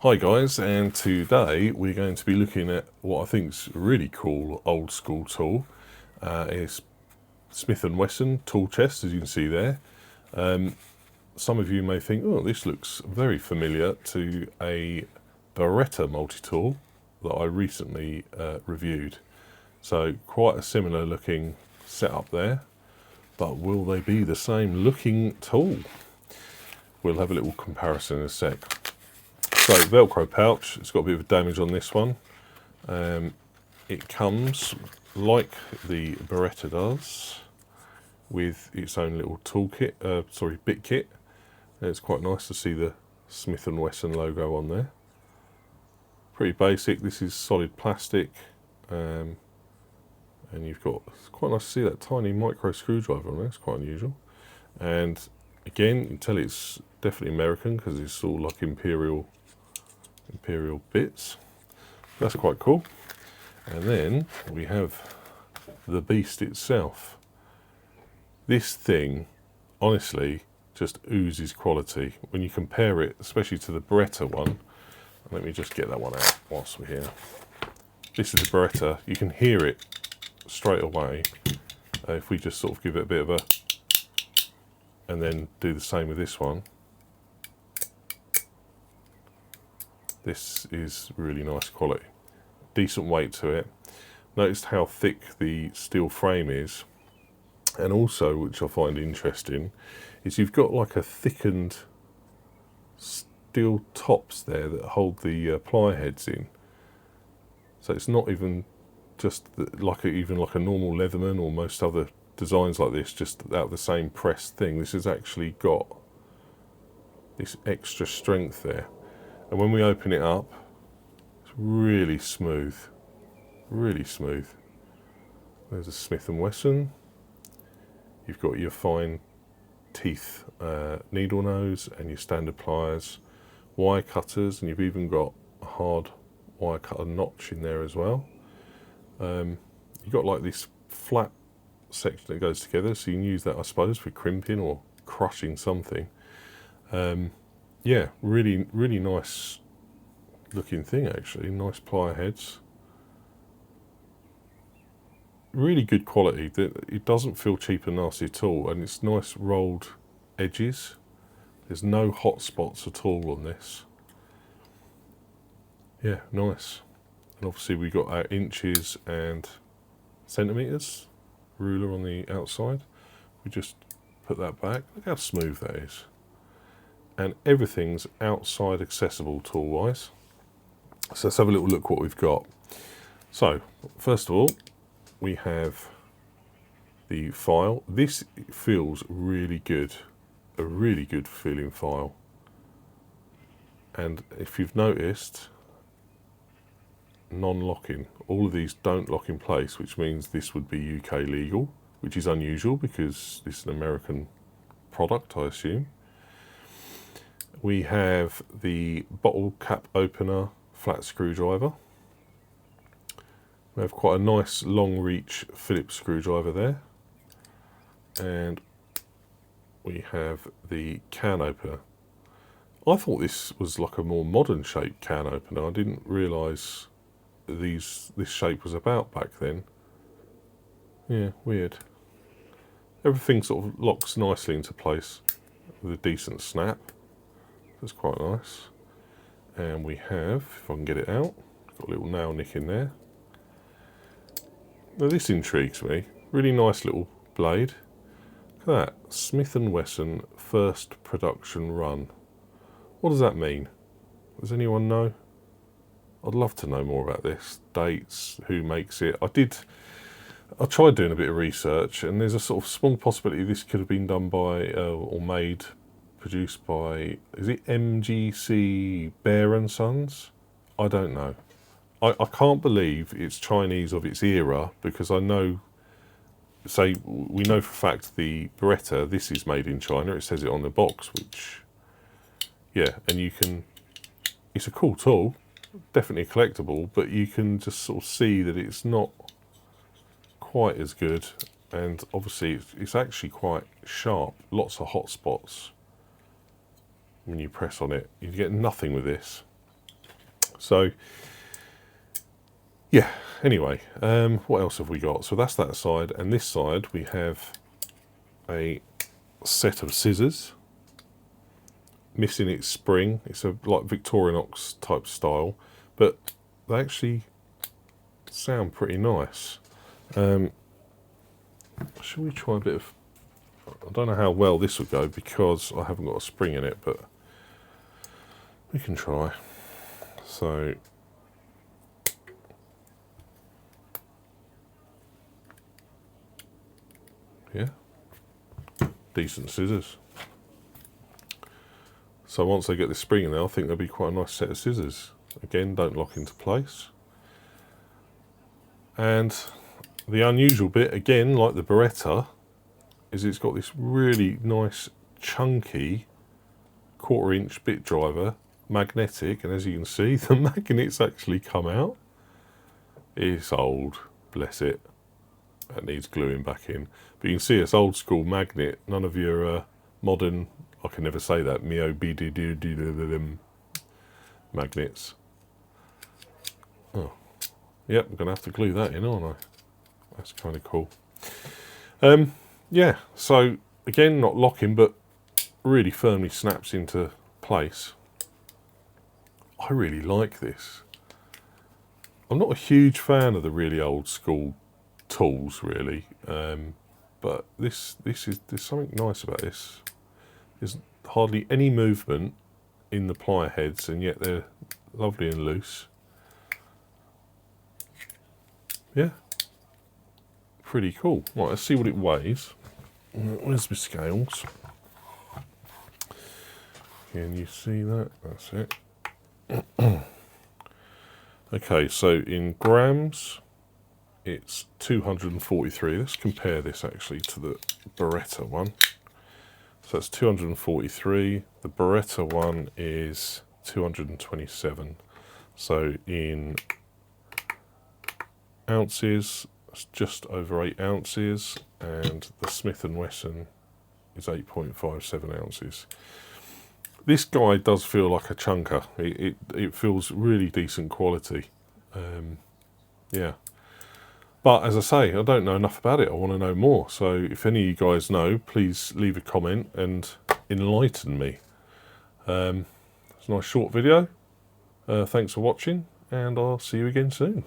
Hi guys, and today we're going to be looking at what I think is a really cool old school tool. It's Smith Wesson tool chest, as you can see there. Some of you may think, oh, this looks very familiar to a Beretta multi-tool that I recently reviewed. So quite a similar looking setup there, but will they be the same looking tool? We'll have a little comparison in a sec. So Velcro pouch, it's got a bit of damage on this one. It comes like the Beretta does with its own little toolkit, bit kit. It's quite nice to see the Smith & Wesson logo on there. Pretty basic. This is solid plastic, and you've got, it's quite nice to see that tiny micro screwdriver on there. It's quite unusual. And again, you can tell it's definitely American because it's all like imperial bits. That's quite cool. And then we have the beast itself. This thing honestly just oozes quality when you compare it, especially to the Beretta one. Let me just get that one out whilst we're here. This is the Beretta. You can hear it straight away. If we just sort of give it a bit of a, and then do the same with this one. This is really nice quality, decent weight to it. Notice how thick the steel frame is, and also, which I find interesting, is you've got like a thickened steel tops there that hold the ply heads in. So it's not even just like a normal Leatherman or most other designs like this, just out of the same press thing. This has actually got this extra strength there. And when we open it up, it's really smooth, really smooth. There's a Smith & Wesson. You've got your fine teeth needle nose and your standard pliers, wire cutters, and you've even got a hard wire cutter notch in there as well. You've got like this flat section that goes together, so you can use that, I suppose, for crimping or crushing something. Yeah, really, really nice looking thing actually. Nice plier heads. Really good quality. It doesn't feel cheap and nasty at all, and it's nice rolled edges. There's no hot spots at all on this. Yeah, nice. And obviously we got our inches and centimetres ruler on the outside. We just put that back. Look how smooth that is. And everything's outside accessible tool wise. So let's have a little look what we've got. So first of all, we have the file. This feels really good, a really good feeling file. And if you've noticed, non-locking. All of these don't lock in place, which means this would be UK legal, which is unusual because this is an American product, I assume. We have the bottle cap opener flat screwdriver. We have quite a nice long reach Phillips screwdriver there. And we have the can opener. I thought this was like a more modern shaped can opener. I didn't realise this shape was about back then. Yeah, weird. Everything sort of locks nicely into place with a decent snap. That's quite nice. And we have, if I can get it out, got a little nail nick in there. Now this intrigues me. Really nice little blade. Look at that, Smith & Wesson first production run. What does that mean? Does anyone know? I'd love to know more about this. Dates, who makes it. I tried doing a bit of research, and there's a sort of small possibility this could have been done by, or made, produced by, is it MGC Bear & Sons? I don't know. I can't believe it's Chinese of its era, because I know, say, we know for a fact the Beretta, this is made in China. It says it on the box, which, yeah, and you can, it's a cool tool, definitely collectible, but you can just sort of see that it's not quite as good, and obviously it's actually quite sharp, lots of hot spots when you press on it. You get nothing with this. So yeah, anyway, what else have we got? So that's that side, and this side we have a set of scissors, missing its spring. It's a like Victorinox type style, but they actually sound pretty nice. Should we try a bit of, I don't know how well this will go because I haven't got a spring in it, but we can try. So yeah, decent scissors. So once they get the spring in there, I think there'll be quite a nice set of scissors. Again, don't lock into place. And the unusual bit, again, like the Beretta, is it's got this really nice, chunky 1/4 inch bit driver, magnetic, and as you can see, the magnets actually come out. It's old, bless it. It needs gluing back in. But you can see it's old school magnet, none of your modern, I can never say that, magnets. Oh, yep, I'm going to have to glue that in, aren't I? That's kind of cool. Yeah, so again, not locking, but really firmly snaps into place. I really like this. I'm not a huge fan of the really old school tools, really, but there's something nice about this. There's hardly any movement in the plier heads, and yet they're lovely and loose. Yeah, pretty cool. Right, let's see what it weighs. Where's my scales? Can you see that? That's it. Okay, so in grams, it's 243. Let's compare this actually to the Beretta one. So that's 243. The Beretta one is 227. So in ounces, it's just over 8 ounces, and the Smith Wesson is 8.57 ounces. This guy does feel like a chunker. It feels really decent quality. Yeah. But as I say, I don't know enough about it. I want to know more. So if any of you guys know, please leave a comment and enlighten me. It's a nice short video. Thanks for watching, and I'll see you again soon.